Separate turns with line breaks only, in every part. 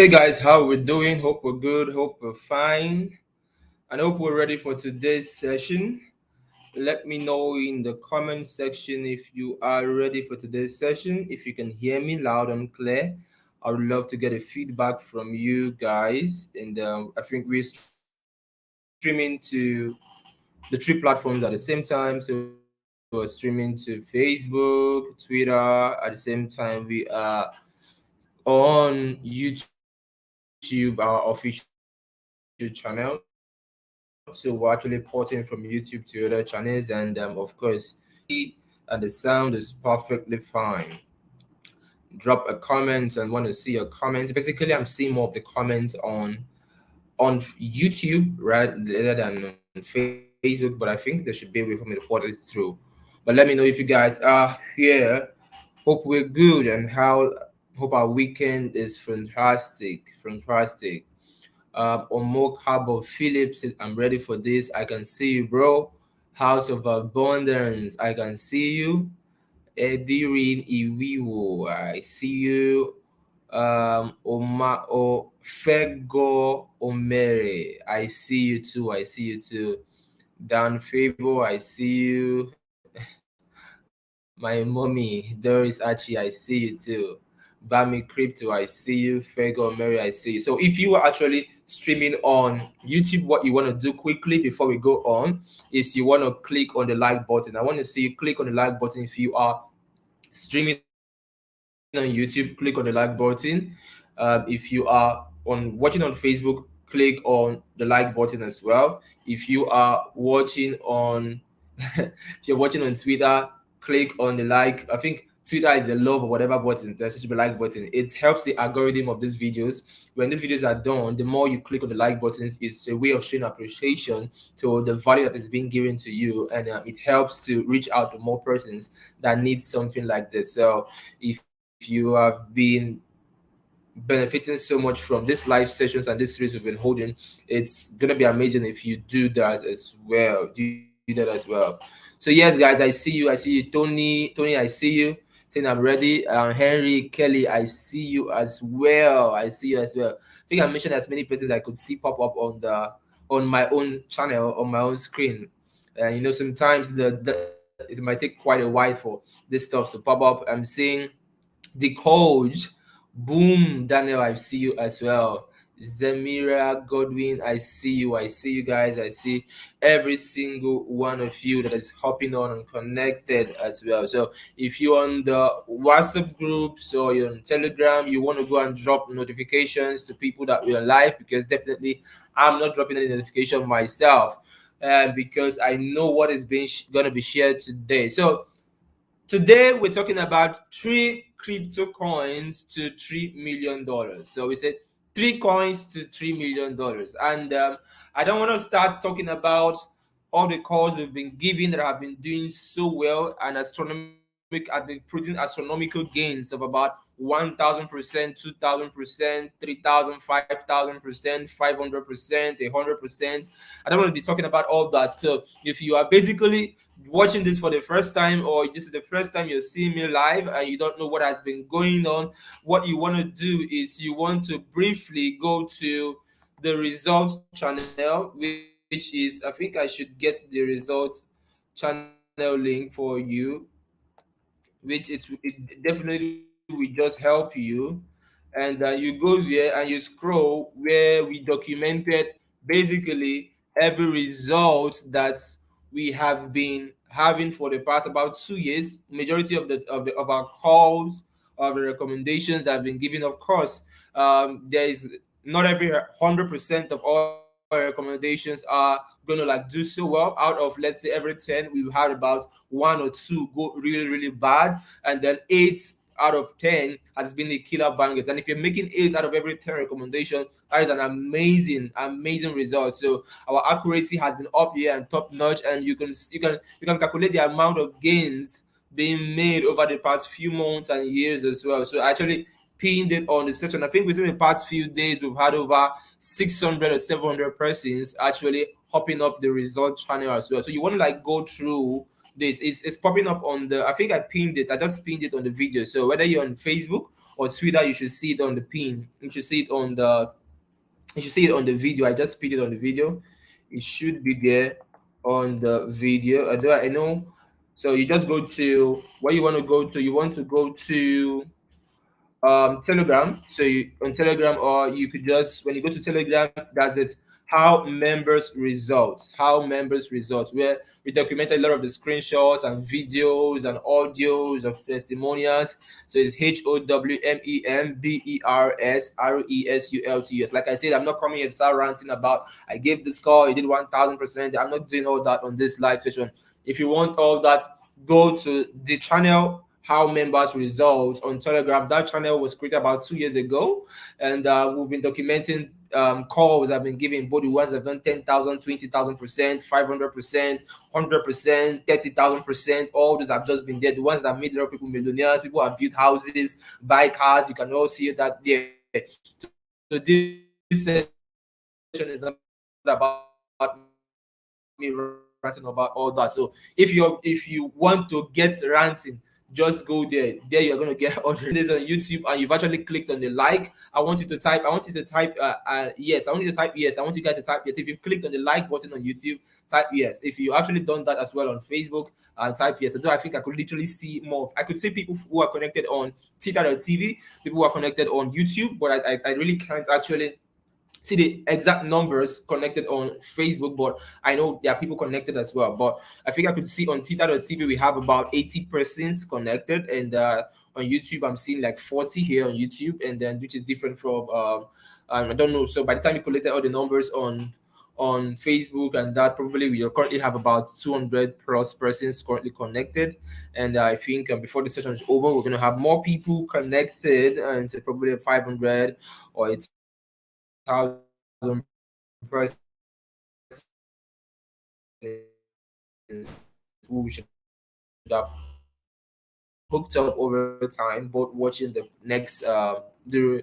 Hey guys, how we doing? Hope we're good. Hope we're fine, and hope we're ready for today's session. Let me know in the comment section if you are ready for today's session. If you can hear me loud and clear, I would love to get a feedback from you guys. And I think we're streaming to the three platforms at the same time. So we're streaming to Facebook, Twitter. At the same time, we are on YouTube, our official channel. So we're actually porting from YouTube to other channels, and of course, the quality and the sound is perfectly fine. Drop a comment and want to see your comments. Basically, I'm seeing more of the comments on YouTube rather than on Facebook, but I think there should be a way for me to port it through. But let me know if you guys are here. Hope we're good and how hope our weekend is fantastic. Omo Cabo Phillips, I'm ready for this. I can see you, bro. House of Abundance, I can see you. Edirin Iwiwo, I see you. Fego Omere, I see you too. Dan Favor, I see you. My mommy, Doris Archie, I see you too. Bami Crypto, I see you. Fego Mary, I see you. So if you are actually streaming on YouTube, what you want to do quickly before we go on is you want to click on the like button. I want to see you click on the like button if you are streaming on YouTube. Click on the like button. If you are watching on Facebook, click on the like button as well. If you are watching on if you're watching on Twitter, click on the like. I think Twitter is the love or whatever button. There should be like button. It helps the algorithm of these videos. When these videos are done, the more you click on the like buttons, it's a way of showing appreciation to the value that is being given to you, and it helps to reach out to more persons that need something like this. So if you have been benefiting so much from this live sessions and this series we've been holding, it's gonna be amazing if you do that as well. So yes, guys, I see you, Tony, I see you saying I'm ready. Henry, Kelly, I see you as well. I think I mentioned as many persons I could see pop up on my own channel, on my own screen. Sometimes it might take quite a while for this stuff to pop up. I'm seeing the coach. Boom, Daniel, I see you as well. Zemira Godwin, I see you. I see you guys. I see every single one of you that is hopping on and connected as well. So if you're on the WhatsApp groups or you're on Telegram, you want to go and drop notifications to people that we're live, because definitely I'm not dropping any notification myself, because I know what is being going to be shared today. So today we're talking about three crypto coins to $3 million. So we said three coins to $3 million, and I don't want to start talking about all the calls we've been giving that have been doing so well and have been producing astronomical gains of about 1,000%, 2,000%, 3,000, 5,000%, 500%, 100%. I don't want to be talking about all that. So if you are basically watching this for the first time, or this is the first time you're seeing me live and you don't know what has been going on, what you want to do is you want to briefly go to the results channel, which is, I think I should get the results channel link for you, it definitely will just help you. And you go there and you scroll where we documented basically every result that we have been having for the past about 2 years. Majority of our calls, of the recommendations that have been given, of course, there is not every 100% of all recommendations are going to like do so well. Out of, let's say, every 10, we've had about one or two go really bad, and then 8 out of 10 has been the killer bangers. And if you're making 8 out of every 10 recommendation, that is an amazing result. So our accuracy has been up here and top notch, and you can calculate the amount of gains being made over the past few months and years as well. So I actually pinned it on the section. I think within the past few days we've had over 600 or 700 persons actually hopping up the result channel as well. So you want to like go through this. It's popping up on the, I think I pinned it. I just pinned it on the video. So whether you're on Facebook or Twitter, you should see it on the pin. You should see it on the video. I just put it on the video. It should be there on the video. Although I know. So you just go to where you want to go to. You want to go to Telegram. So you on Telegram, or you could just when you go to Telegram, that's it. How members results, where we documented a lot of the screenshots and videos and audios of testimonials. So it's HouseOfWealth. Like I said, I'm not coming here to start ranting about I gave this call, you did 1000%. I'm not doing all that on this live session. If you want all that, go to the channel How Members Result on Telegram. That channel was created about 2 years ago, and we've been documenting calls I've been giving, both the ones that have done 10,000, 20,000%, 500%, 100%, 30,000%. All those have just been there. The ones that made a lot of people millionaires, people have built houses, buy cars. You can all see that there. So this session is not about me ranting about all that. So if you want to get ranting, just go there. There you're gonna get all the videos on YouTube, and you've actually clicked on the like. I want you to type yes. I want you to type yes. I want you guys to type yes. If you've clicked on the like button on YouTube, type yes. If you actually done that as well on Facebook, type yes. Although I think I could literally see more. I could see people who are connected on Twitter.tv, people who are connected on YouTube, but I really can't actually see the exact numbers connected on Facebook, but I know there are people connected as well. But I think I could see on Twitter.tv we have about 80 persons connected, and on YouTube I'm seeing like 40 here on YouTube, and then which is different from I don't know. So by the time you collected all the numbers on Facebook, and that probably we currently have about 200 plus persons currently connected, and I think before the session is over, we're going to have more people connected, and probably 500 or 1,000 persons who should have hooked up over time, both watching the next the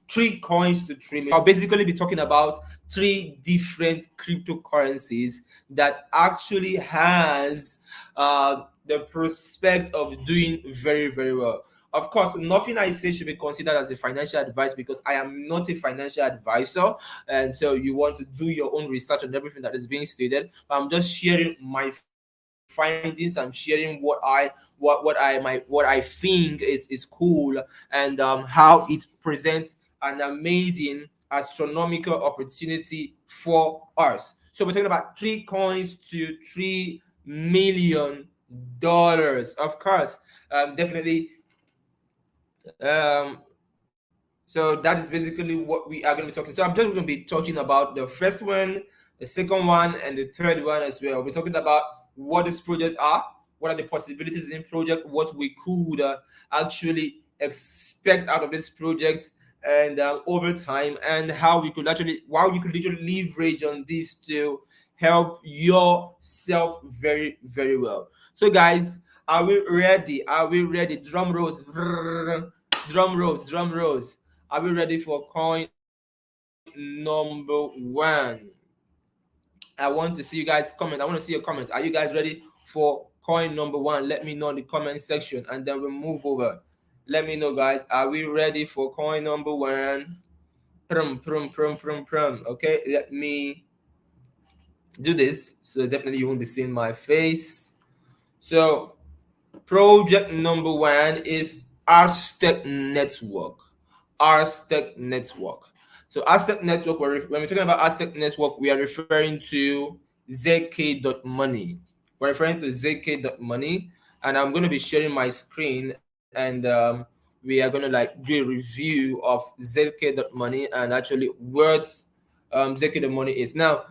three coins to 3 million. I'll basically be talking about three different cryptocurrencies that actually has the prospect of doing very, very well. Of course, nothing I say should be considered as a financial advice, because I am not a financial advisor, and so you want to do your own research on everything that is being stated. I'm just sharing my findings. I'm sharing what I think is cool, and how it presents an amazing astronomical opportunity for us. So we're talking about three coins to $3 million. Of course, definitely. Um, so that is basically what we are going to be talking. So I'm just going to be talking about the first one, the second one, and the third one as well. We're talking about what these projects are, what are the possibilities in project, what we could actually expect out of this project, and over time, and how we could actually, literally leverage on this to help yourself very, very well. So guys, are we ready? Are we ready? Drum rolls. Drum rolls, drum rolls. Are we ready for coin number one? I want to see you guys comment. I want to see your comments. Are you guys ready for coin number one? Let me know in the comment section, and then we'll move over. Let me know, guys. Are we ready for coin number one? Okay, let me do this. So definitely you won't be seeing my face. So project number one is Aztec Network. Aztec Network. So Aztec Network, when we're talking about Aztec Network, we are referring to ZK.money. We're referring to ZK.money, and I'm going to be sharing my screen, and we are going to like do a review of ZK.money and actually what ZK.money is. Now,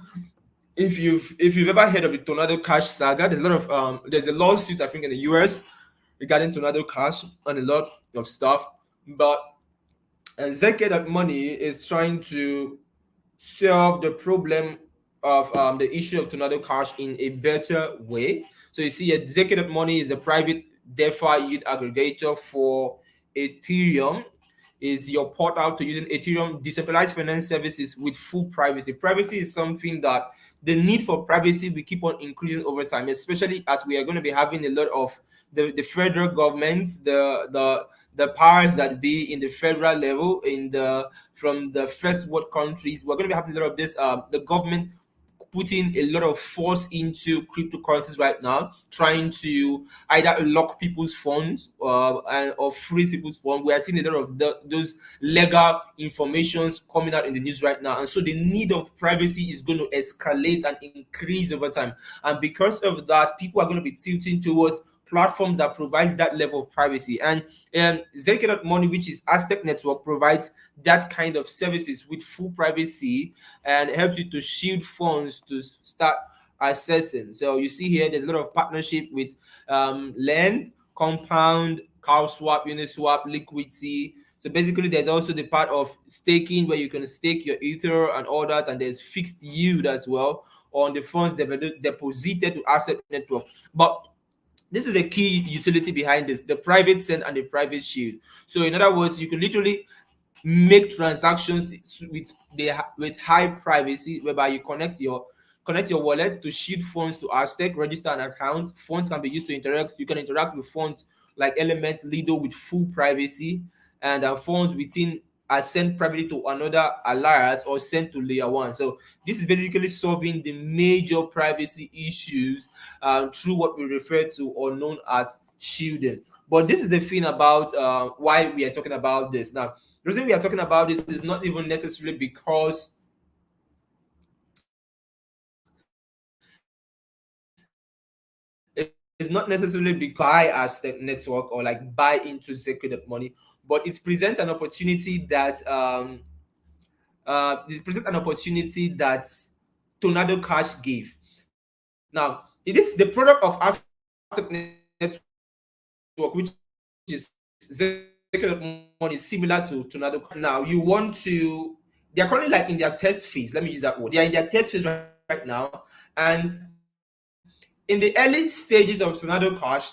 if you've ever heard of the Tornado Cash saga, there's a lawsuit I think in the US regarding Tornado Cash and a lot of stuff, but ZK.money is trying to solve the problem of the issue of Tornado Cash in a better way. So you see, ZK.money is a private DeFi yield aggregator for Ethereum. Is your portal to using Ethereum decentralized finance services with full privacy. Privacy is something that the need for privacy will keep on increasing over time, especially as we are going to be having a lot of the federal governments, the powers that be in the federal level, in the from the first world countries. We're going to be having a lot of this. The government putting a lot of force into cryptocurrencies right now, trying to either lock people's funds or freeze people's funds. We are seeing a lot of those legal informations coming out in the news right now, and so the need of privacy is going to escalate and increase over time. And because of that, people are going to be tilting towards platforms that provide that level of privacy. And Money, which is Aztec Network, provides that kind of services with full privacy and helps you to shield funds to start accessing. So you see here, there's a lot of partnership with Lend, Compound, CowSwap, Uniswap, Liquidity. So basically, there's also the part of staking where you can stake your Ether and all that, and there's fixed yield as well on the funds deposited to Asset Network. But this is the key utility behind this: the private send and the private shield. So in other words, you can literally make transactions with high privacy, whereby you connect your wallet to shield funds to Aztec, register an account. Funds can be used to interact. You can interact with funds like Elements, Lido with full privacy, and funds within are sent privately to another alliance or sent to layer one. So this is basically solving the major privacy issues through what we refer to or known as shielding. But this is the thing about why we are talking about this now. The reason we are talking about this is not even necessarily because it's not necessarily because I as the network or like buy into Sacred Money, but it presents an opportunity that this presents an opportunity that Tornado Cash gave. Now, it is the product of Aztec Network, which is Sacred Money, similar to Tornado Cash. Now, you want to, they're currently like in their test phase. Let me use that word. They are in their test phase right now. And in the early stages of Tornado Cash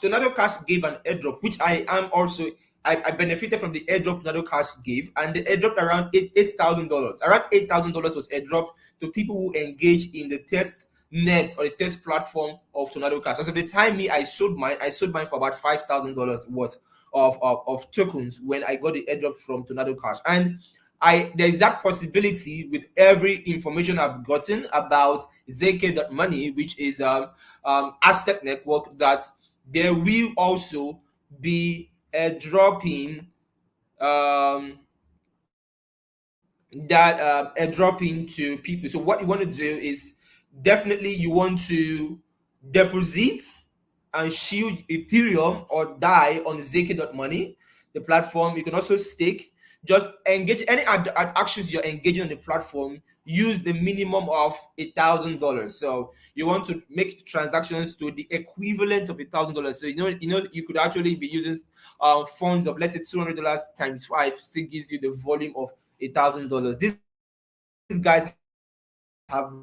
gave an airdrop, which I am also I benefited from the airdrop Tornado Cash gave, and the airdrop around $8,000. Around $8,000 was airdrop to people who engage in the test nets or the test platform of Tornado Cash. As of the time I sold mine for about $5,000 worth of tokens when I got the airdrop from Tornado Cash. And there's that possibility with every information I've gotten about ZK.money, which is Aztec Network, that there will also be a dropping a drop into people. So what you want to do is definitely you want to deposit and shield Ethereum or DAI on ZK.money, the platform. You can also stake. Just engage any actions you're engaging on the platform. Use the minimum of $1,000. So you want to make transactions to the equivalent of $1,000. So you could actually be using funds of, let's say, $200 times 5 still gives you the volume of $1,000. These guys have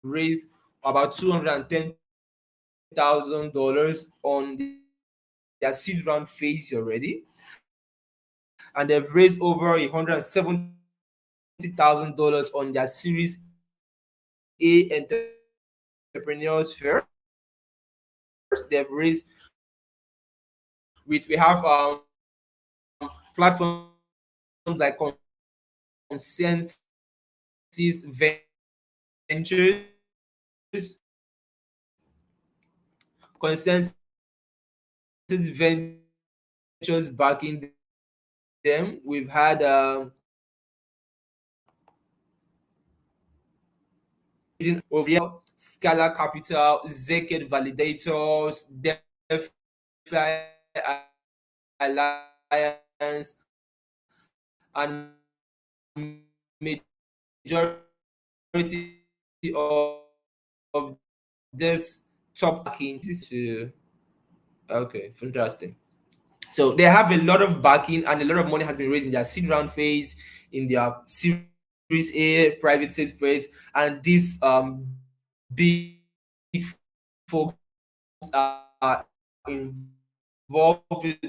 raised about $210,000 on their seed round phase already, and they've raised over $170,000 on their Series A entrepreneurs first. They've raised we have platforms like Consensus Ventures, Consensus Ventures backing them. We've had over Scala Capital, Zeket Validators, DeFi Alliance, and majority of this top backing to okay, fantastic. So they have a lot of backing and a lot of money has been raised in their seed round phase, in their Series A private sales phase, and these big folks are involved with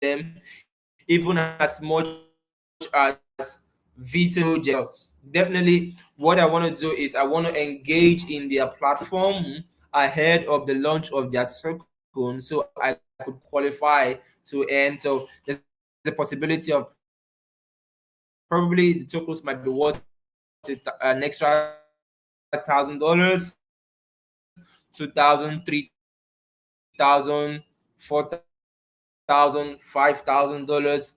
them, even as much as Vito. Definitely, what I want to do is I want to engage in their platform ahead of the launch of their token. so I could qualify to earn. So there's a possibility of probably the tokens might be worth an extra $1,000, 2,000, 3,000, 4,000, $5,000.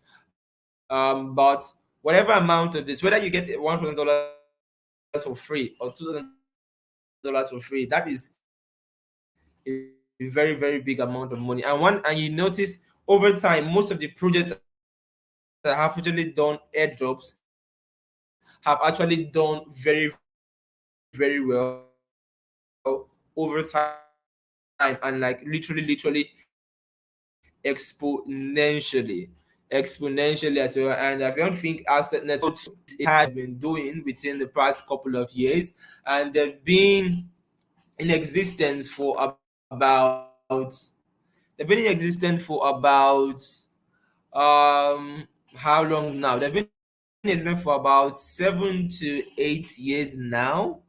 But whatever amount of this, whether you get $1,000 for free or $2,000 for free, that is a very, very big amount of money. And you notice over time, most of the projects that have actually done airdrops have actually done very, very well over time, and literally, literally exponentially as well. And I don't think Asset Network it has been doing within the past couple of years, and they've been in existence for about how long now? They've been in existence for about 7 to 8 years now.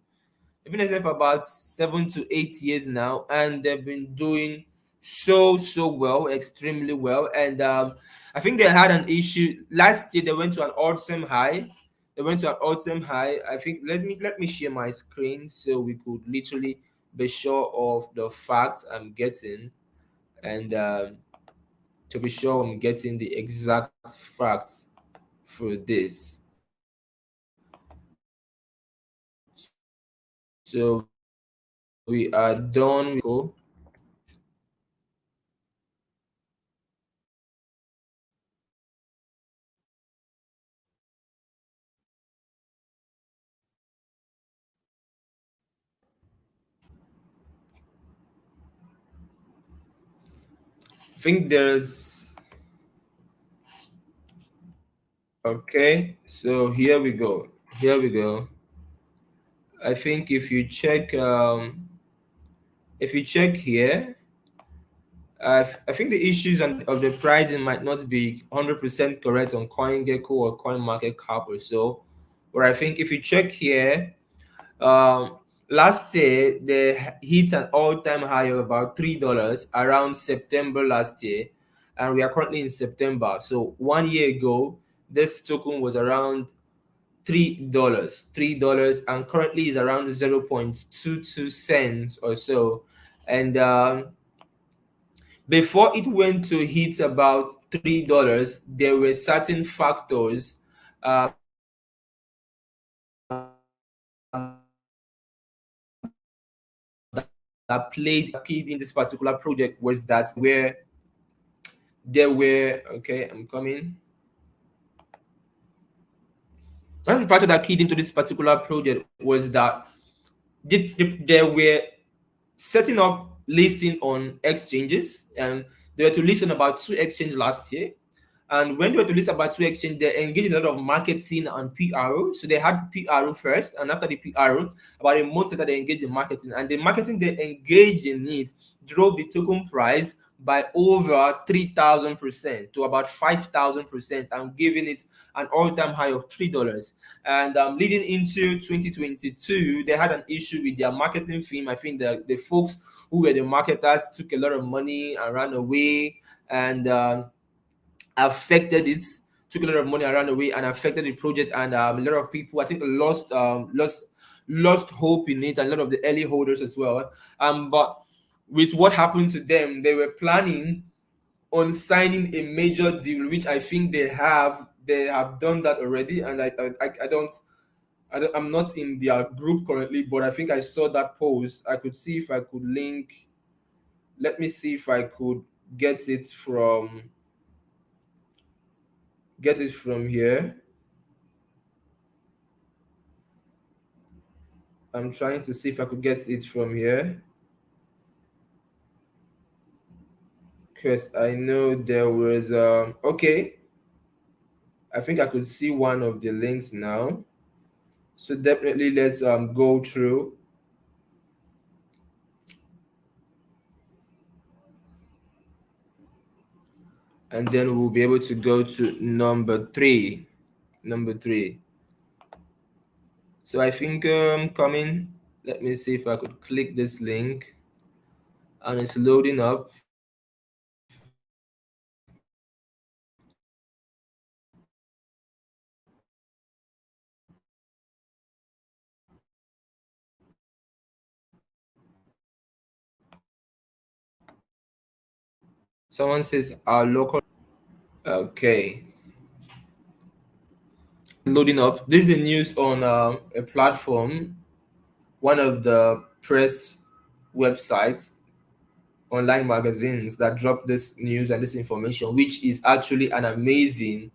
They've been in existence for about 7 to 8 years now, and they've been doing so well, extremely well. And I think they had an issue last year. They went to an all-time high. I think let me share my screen so we could literally be sure of the facts I'm getting, and to be sure I'm getting the exact facts for this. So we are done with I think there's okay. So here we go. Here we go. I think if you check here, I think the issues of the pricing might not be 100% correct on CoinGecko or CoinMarketCap or so. But I think if you check here, um, last year they hit an all-time high of about $3 around September last year, and we are currently in September. So 1 year ago, this token was around $3, and currently is around 0.22 cents or so. And before it went to hit about $3, there were certain factors that played a key into this particular project. Was that there were okay, I'm coming. One of the factors that keyed into this particular project was that there were setting up listing on exchanges, and they were to list on about two exchanges last year. And when they were to list about two exchange, they engaged in a lot of marketing and PRO. So they had PRO first, and after the PRO, about a month later, they engaged in marketing. And the marketing they engaged in it drove the token price by over 3,000% to about 5,000%, and giving it an all-time high of $3. And leading into 2022, they had an issue with their marketing team. I think the folks who were the marketers took a lot of money and ran away, and affected it, took a lot of money around the way and affected the project. And a lot of people, I think, lost hope in it, and a lot of the early holders as well. But with what happened to them, they were planning on signing a major deal, which I think they have done that already. And I'm not in their group currently, but I think I saw that post. I could see if I could link. Let me see if I could get it from here. I'm trying to see if I could get it from here, because I know there was okay. I think I could see one of the links now. So definitely let's go through, and then we'll be able to go to number three. Number three. So I think coming. Let me see if I could click this link, and it's loading up. Someone says our local. Okay, loading up. This is the news on a platform, one of the press websites, online magazines that drop this news and this information, which is actually an amazing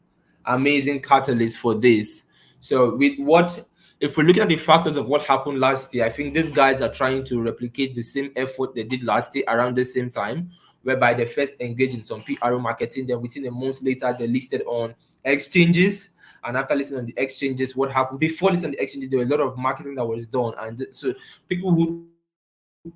catalyst for this. So, with what, if we're looking at the factors of what happened last year, I think these guys are trying to replicate the same effort they did last year around the same time, whereby they first engaged in some PR marketing, then within a month later, they listed on exchanges. And after listening on the exchanges, what happened before listening on the exchanges, there were a lot of marketing that was done. And so people who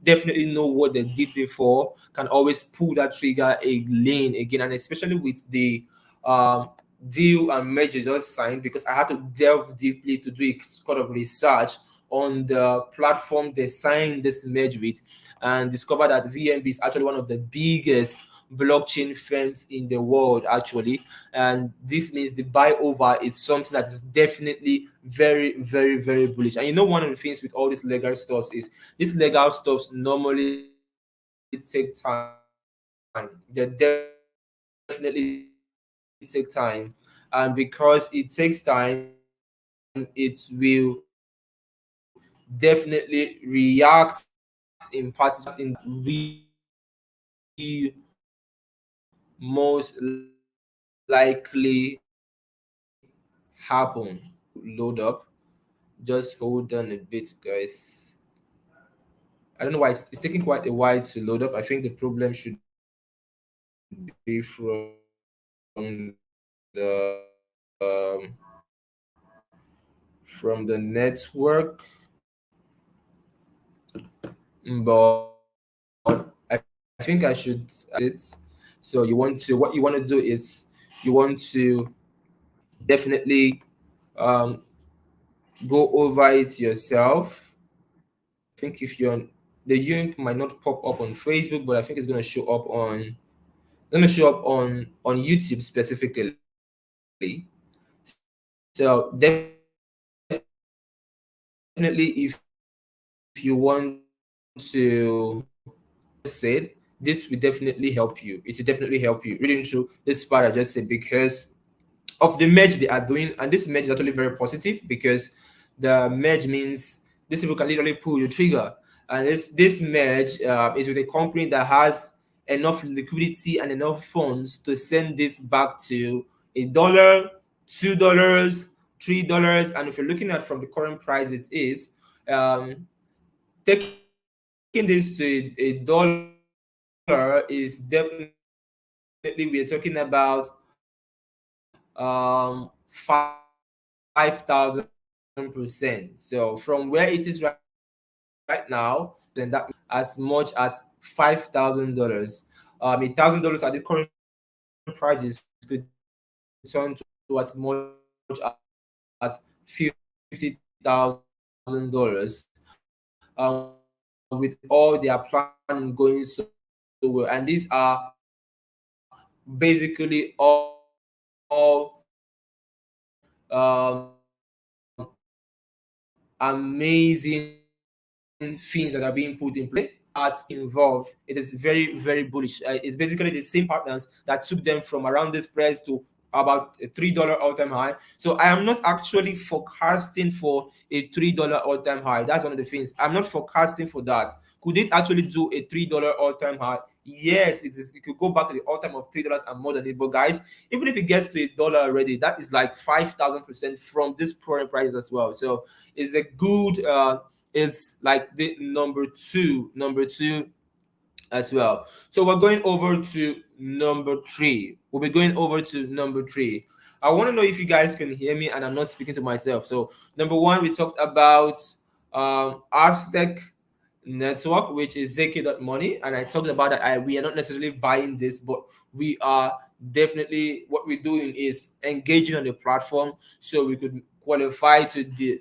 definitely know what they did before can always pull that trigger again, and especially with the um deal and merger just signed, because I had to delve deeply to do a sort of research on the platform they signed this merge with, and discover that VNB is actually one of the biggest blockchain firms in the world actually. And this means the buy over, it's something that is definitely very bullish. And one of the things with all these legal stuff is these legal stuffs normally take time. They definitely take time. And because it takes time, it will definitely react in parties of the market that we most likely happen. Load up. Just hold on a bit, guys. I don't know why it's taking quite a while to load up. I think the problem should be from the network, but I think I should it. So what you want to do is you want to definitely um, go over it yourself. I think if you're on the link might not pop up on Facebook, but I think it's gonna show up on YouTube specifically. So definitely, if you want to, just said, this will definitely help you. It will definitely help you reading through this part I just said, because of the merge they are doing. And this merge is actually very positive, because the merge means these people can literally pull the trigger. And this merge is with a company that has enough liquidity and enough funds to send this back to $1, $2, $3. And if you're looking at from the current price it is, um, taking this to $1 is definitely, we're talking about 5,000%. So from where it is right now, then that as much as $5,000. $1,000 at the current prices could turn to as much as $50,000. With all their planning going so well, and these are basically all amazing things that are being put in place. Arts involved, it is very bullish. It's basically the same partners that took them from around this price to about a $3 all-time high. So I am not actually forecasting for a $3 all-time high. That's one of the things. I'm not forecasting for that. Could it actually do a $3 all-time high? Yes, it is. It could go back to the all-time of $3 and more than it. But guys, even if it gets to $1 already, that is like 5,000% from this current price as well. So it's a good it's like the number two as well. So we're going over to number three. We'll be going over to number three. I want to know if you guys can hear me and I'm not speaking to myself. So number one, we talked about Aztec Network, which is Zeki.money, and I talked about that. We are not necessarily buying this, but we are definitely, what we're doing is engaging on the platform so we could qualify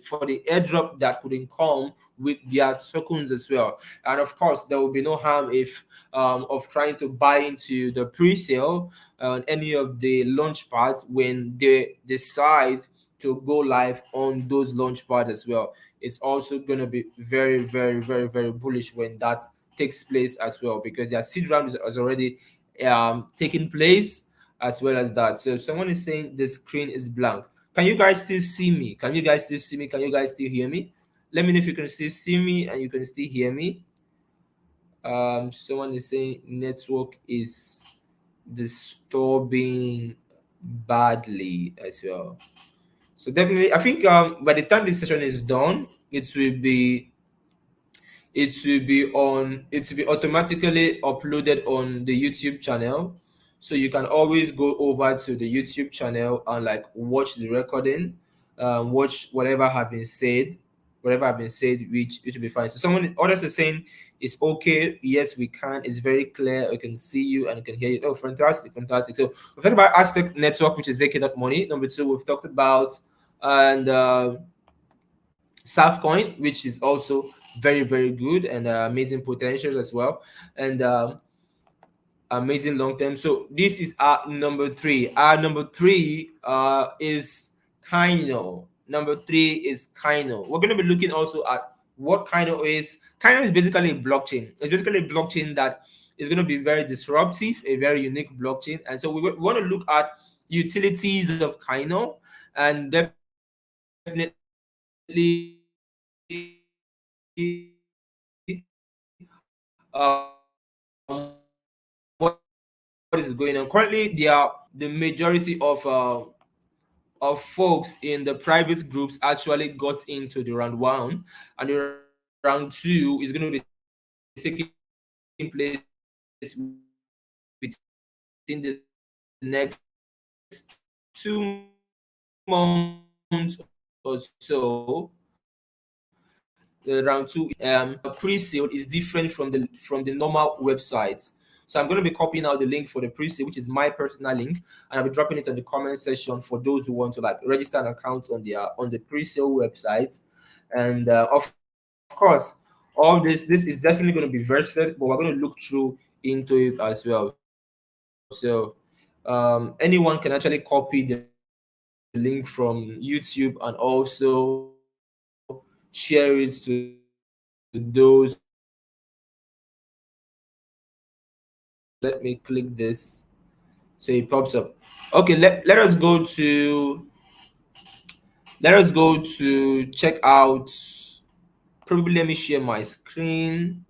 for the airdrop that could come with their tokens as well. And of course, there will be no harm if of trying to buy into the pre-sale on any of the launch pads when they decide to go live on those launch pads as well. It's also going to be very bullish when that takes place as well, because their seed round is already taking place, as well as that. So someone is saying the screen is blank. Can you guys still see me? Can you guys still see me? Can you guys still hear me? Let me know if you can still see me and you can still hear me. Someone is saying network is disturbing badly as well. So definitely, I think by the time this session is done, it will be automatically uploaded on the YouTube channel. So you can always go over to the YouTube channel and like watch the recording, watch whatever have been said, which will be fine. So someone others are saying it's okay. Yes, we can. It's very clear. I can see you and I can hear you. Oh, fantastic, fantastic. So we've talked about Aztec Network, which is ZK.money. Number two, we've talked about and Coin, which is also very, very good and amazing potential as well, and amazing long term. So this is our number three. Our number three is Kaino. Number three is Kaino. We're going to be looking also at what Kaino is. Kaino is basically a blockchain. It's basically a blockchain that is going to be very disruptive, a very unique blockchain. And so we want to look at utilities of Kaino and definitely what is going on currently. They are the majority of folks in the private groups actually got into the round one, and the round two is going to be taking place within the next 2 months or so. The round two, pre-sale is different from the normal websites. So I'm going to be copying out the link for the pre-sale, which is my personal link, and I'll be dropping it on the comment section for those who want to like register an account on the pre-sale website. And of course, all this is definitely going to be vested, but we're going to look through into it as well. So anyone can actually copy the link from YouTube and also share it to those who want to like register an account on their on the pre-sale websites. Let me click this so it pops up. Okay, let us go to check out. Probably let me share my screen.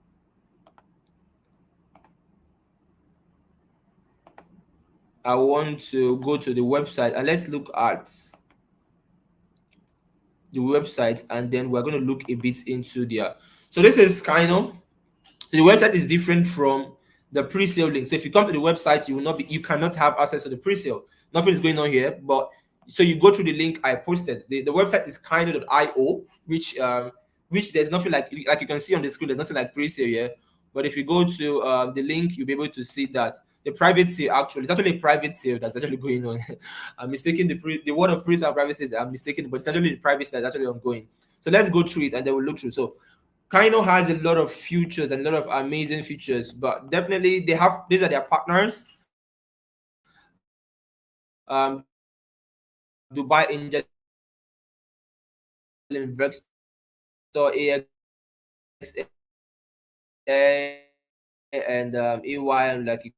I want to go to the website and let's look at the website, and then we're going to look a bit into there. So this is Kaino. The website is different from the pre-sale link. So if you come to the website, you cannot have access to the pre-sale. Nothing is going on here, but so you go through the link I posted. The website is Kaino.io, which there's nothing like you can see on the screen. There's nothing like pre-sale here. But if you go to the link, you'll be able to see that the private sale it's actually a private sale that's actually going on. I'm mistaking the word of pre-sale and private sales. I'm mistaken, but it's actually the private sale that's actually ongoing. So let's go through it and then we'll look through. So Kaino has a lot of features and a lot of amazing features, but definitely these are their partners. Dubai Angel Investor, AXA, and AY, and like you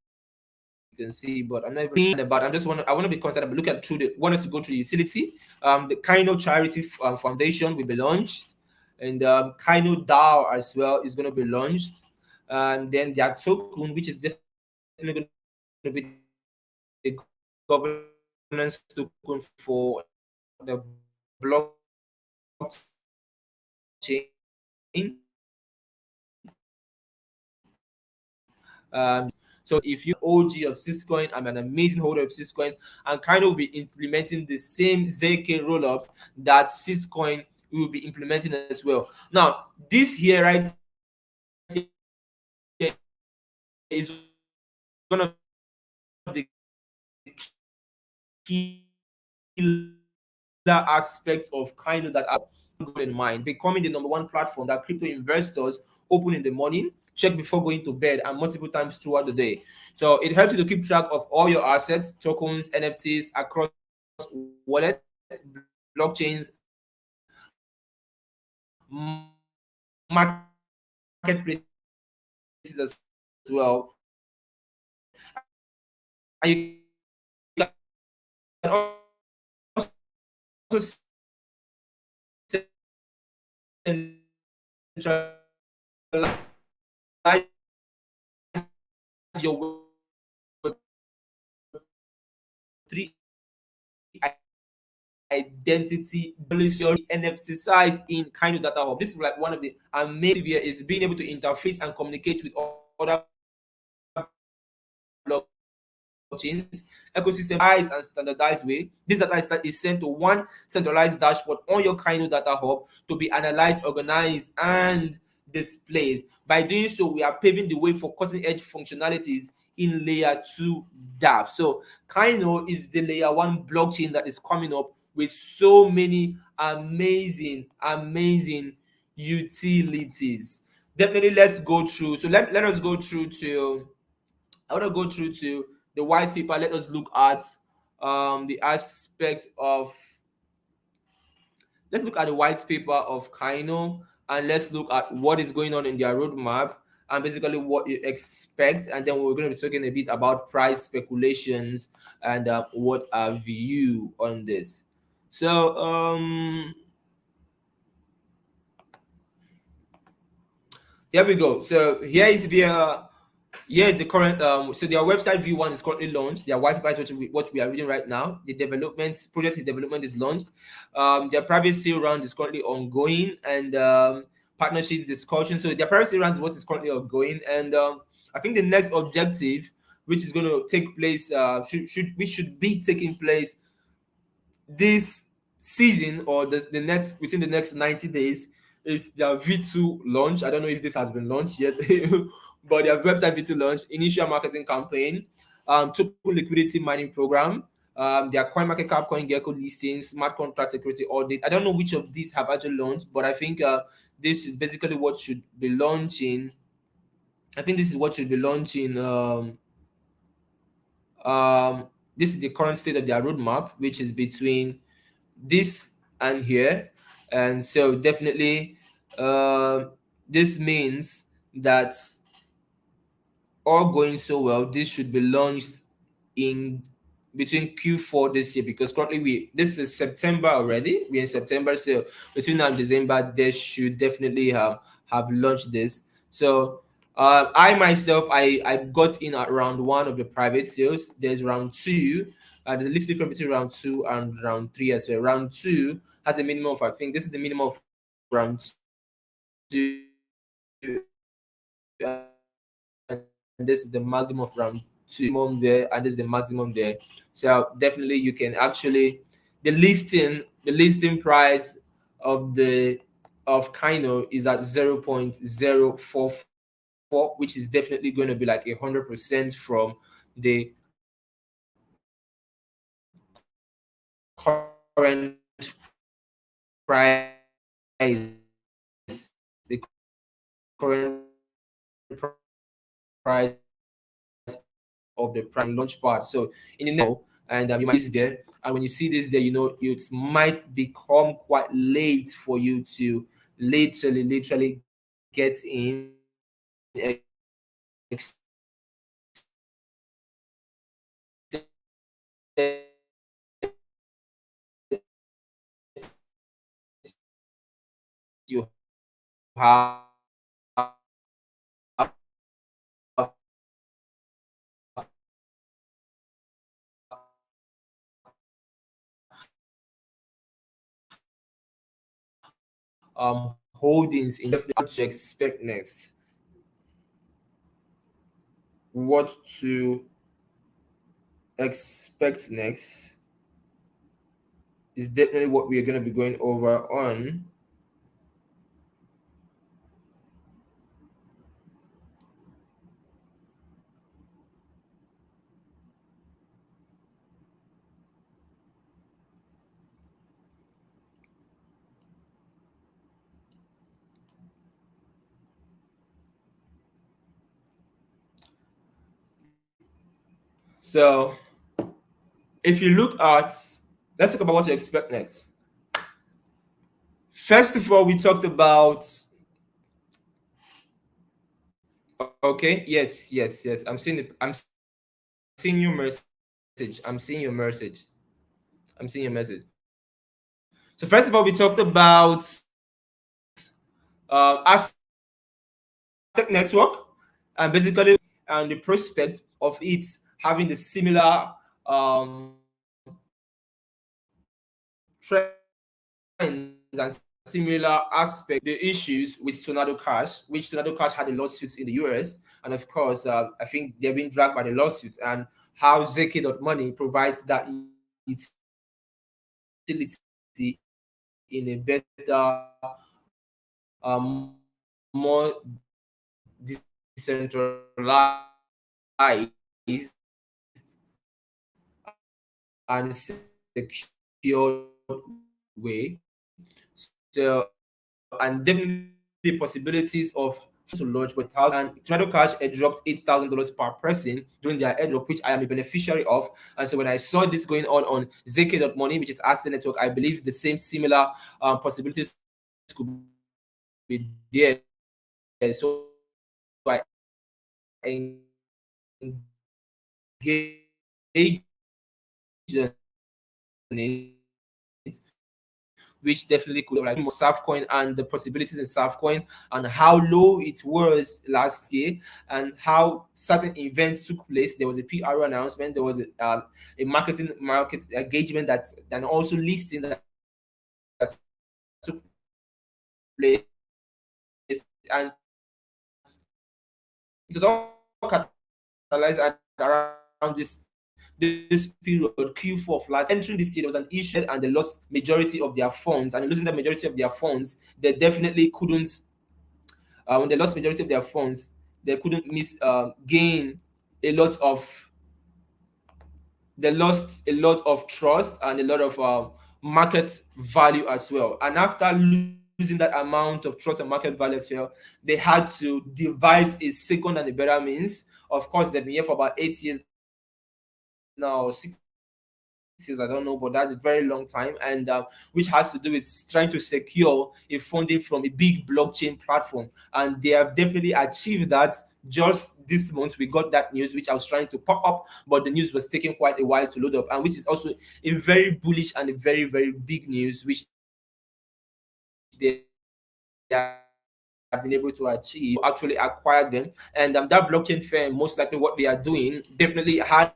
can see, but I'm not even about. I want to be concerned about look at through the want us to go through the utility. The Kaino Charity Foundation will be launched, and Kaino DAO as well is going to be launched. And then their token, which is definitely going to be the governance token for the blockchain. So if you're OG of Syscoin, I'm an amazing holder of Syscoin, and kind of be implementing the same ZK rollups that Syscoin will be implementing as well. Now, this here right here is one of the killer aspects of kind of that goal in mind, becoming the number one platform that crypto investors open in the morning, check before going to bed, and multiple times throughout the day. So it helps you to keep track of all your assets, tokens, NFTs across wallets, blockchains, marketplaces as well, and even crypto exchanges. And you can also centralize your Web3 identity, your NFT size in Kaino Data Hub. This is like one of the amazing here is being able to interface and communicate with other blockchains, ecosystem eyes and standardized way. This data is sent to one centralized dashboard on your Kaino Data Hub to be analyzed, organized, and displayed. By doing so, we are paving the way for cutting edge functionalities in layer 2 dApp. So Kaino is the layer 1 blockchain that is coming up with so many amazing utilities. Definitely let's go through. So let us go through to I want to go through to the white paper. Let us look at the aspect of let's look at the white paper of Kaino, and let's look at what is going on in their roadmap and basically what you expect. And then we're going to be talking a bit about price speculations and what our view on this. So here we go. So here is the current so their website V1 is currently launched. Their white paper is what we are reading right now. The development is launched. Their private sale round is currently ongoing, and partnership discussion. So their private sale round is what is currently ongoing, and I think the next objective, which is going to take place, should be taking place this season or the next within the next 90 days is their V2 launch. I don't know if this has been launched yet, but their website V2 launch, initial marketing campaign, token liquidity mining program, their coin market cap, coin gecko listings, smart contract security audit. I don't know which of these have actually launched, but I think this is basically what should be launching. I think this is what should be launching. This is the current state of their roadmap, which is between this and here. And so definitely this means that all going so well, this should be launched in between Q4 this year, because currently this is September already. We're in September, so between now and December, they should definitely have launched this. So I myself, I got in at round one of the private sales. There's round two. There's a little difference between round two and round three as well. Round two has a minimum of, I think this is the minimum of round two, and this is the maximum of round two, minimum there, and this is the maximum there. So definitely you can actually the listing price of the of Kaino is at 0.044, which is definitely going to be like 100% from the current price, the current price of the prime launch part. So in the now, and you might see there, and when you see this there, you know it might become quite late for you to literally get in, except you have holdings in definitely what to expect next. What to expect next is definitely what we are going to be going over on. So if you look at, let's talk about what to expect next. First of all, we talked about, okay, yes. I'm seeing numerous I'm seeing your message. I'm seeing your message. So first of all, we talked about Aztec Network, and basically and the prospect of it having the similar trends and similar aspect, the issues with Tornado Cash, which Tornado Cash had a lawsuit in the US, and of course, I think they're being dragged by the lawsuit, and how Zeki.money provides that utility in a better, more decentralized and secured way. So, and definitely possibilities of to launch with thousand and Trado Cash airdropped $8,000 per person during their airdrop, which I am a beneficiary of. And so when I saw this going on ZK.money, which is Aztec Network, I believe the same similar possibilities could be there. So I engaged on it, which definitely could like Safcoin and the possibilities in Safcoin and how low it was last year and how certain events took place. There was a PR announcement, there was a market engagement that and also listing that took place, and it was all catalyzed at around this period, Q4 of last entering this year, there was an issue and they lost majority of their funds. And losing the majority of their funds, they definitely couldn't. When they lost majority of their funds, they couldn't miss gain a lot of. They lost a lot of trust and a lot of market value as well. And after losing that amount of trust and market value as well, they had to devise a second and a better means. Of course, they've been here for about 8 years now, 6 years, I don't know, but that's a very long time, and which has to do with trying to secure a funding from a big blockchain platform, and they have definitely achieved that. Just this month, we got that news, which I was trying to pop up, but the news was taking quite a while to load up, and which is also a very bullish and a very very big news, which they have been able to achieve. Actually acquire them, and that blockchain firm, most likely what they are doing, definitely has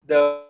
the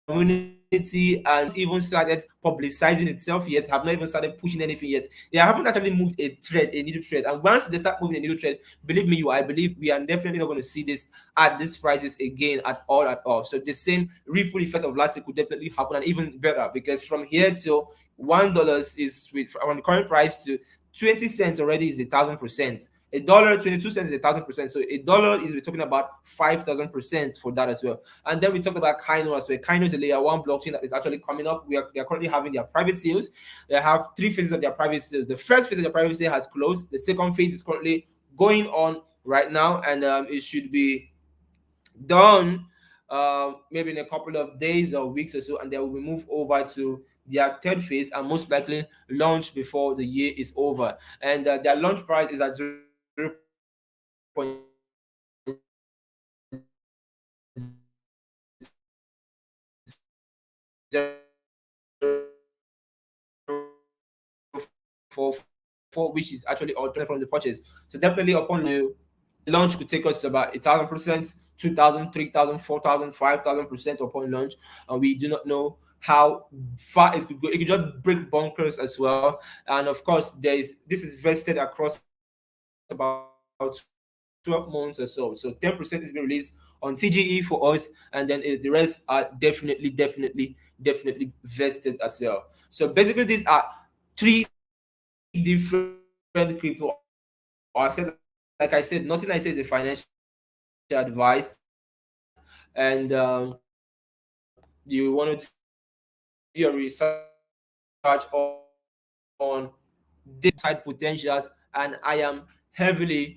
community and even started publicizing itself yet, have not even started pushing anything yet. They haven't actually moved a needle thread. And once they start moving a needle thread, believe me, I believe we are definitely not going to see this at these prices again at all. So the same ripple effect of last year could definitely happen, and even better, because from here to $1 is with on the current price to 20 cents already is 1,000%. A dollar 22 cents is 1,000%. So a dollar is we're talking about 5,000% for that as well. And then we talk about Kaino as well. Kaino is a layer one blockchain that is actually coming up. They are currently having their private sales. They have three phases of their private sales. The first phase of their private sale has closed. The second phase is currently going on right now, and it should be done maybe in a couple of days or weeks or so, and they will be moved over to their third phase and most likely launch before the year is over. And their launch price is at 0.044, which is actually all from the purchase. So definitely upon the launch could take us to about 1,000%, 2,000, 3,000, 4,000, 5,000% upon launch, and we do not know how far it could go. It could just break bunkers as well, and of course, this is vested across about 12 months or so. So 10% is being released on TGE for us, and then the rest are definitely vested as well. So basically, these are three different crypto. Or I said, like I said, nothing I say is a financial advice, and you want to do your research on this side potentials, and I am heavily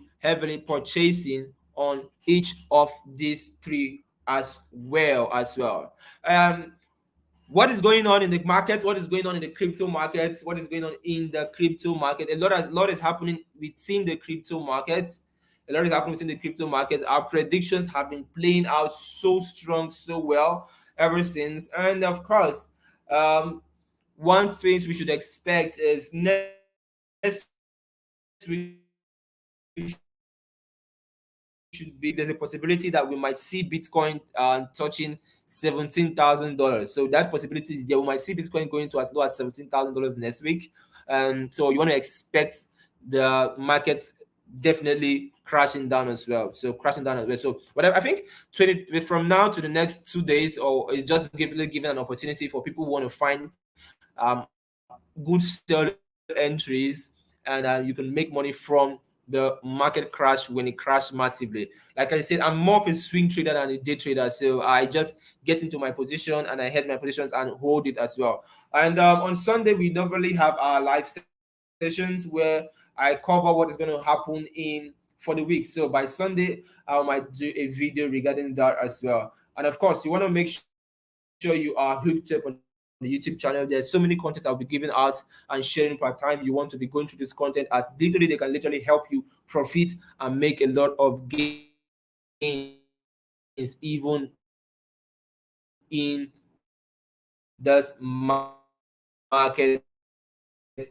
purchasing on each of these three as well. What is going on in the markets? What is going on in the crypto markets? What is going on in the crypto market? A lot is happening within the crypto markets. A lot is happening within the crypto market. Our predictions have been playing out so strong, so well ever since. And of course, um, one thing we should expect is next week should be there's a possibility that we might see Bitcoin touching $17,000. So that possibility is there. We might see Bitcoin going to as low as $17,000 next week. So you want to expect the market definitely crashing down as well. So crashing down as well. So whatever I think 20 from now to the next 2 days, or it's just giving an opportunity for people who want to find good sell entries, and you can make money from the market crash when it crashed massively. Like I said, I'm more of a swing trader than a day trader, so I just get into my position and I hedge my positions and hold it as well. And on Sunday we normally have our live sessions where I cover what is going to happen in for the week. So by Sunday I might do a video regarding that as well. And of course, you want to make sure you are hooked up on the YouTube channel. There's so many content I'll be giving out and sharing per time. You want to be going through this content, as literally they can literally help you profit and make a lot of gains even in this market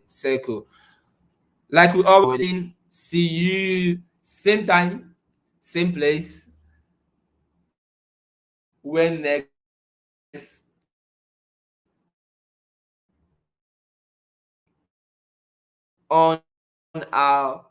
circle. Like we always say, see you same time, same place when next on our